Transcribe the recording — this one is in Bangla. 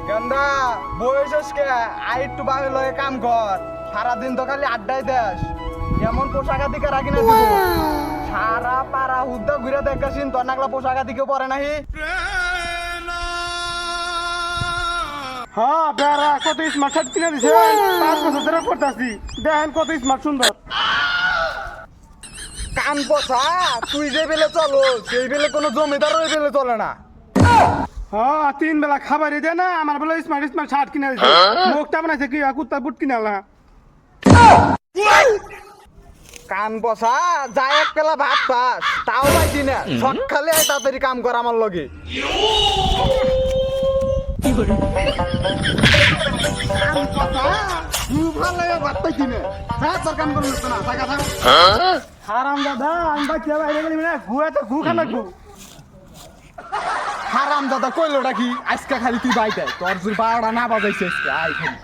গেন্দা বয়স কে আই একটু বাপের লগে কাম কর, সারাদিন তো খালি আড্ডাই দেস। এমন পোশাক আদিকে রাখি না দিব, সারা পাড়া হুদ্দা ঘুরে দেখাছিন তোর নাগলা পোশাক আদিকেও পরে নাহি। হ্যাঁ বেড়া কত স্মার্ট শার্ট কিনে দিছে, 5 বছর ধরে পড়তাছি, দেখেন কত স্মার্ট সুন্দর। কান পচা, তুই যে বেলে চলো সেই বেলে কোনো জমিদার ওই বেলে চলে না। হ্যাঁ 3 বেলা খাবারই দেয় না, আমার বলে স্মার্ট স্মার্ট শার্ট কিনে দিছে, মুখটা বানাইছে কি কুত্তা বুট কিনে আলা। কান পচা, যা এক পেলা ভাত পাস তাও পাইছি না, সকালে আয় তাড়াতাড়ি কাম কর আমার লগে। হারাম দাদা আমি বা কেউ বাইরে গেলি না, ঘুয়া তো ঘু খানা ঘু। হারাম দাদা কইলোটা কি আজকে খালি তুই বাইতে তোর 12টা না বাজাইছে আজকে আই খালি।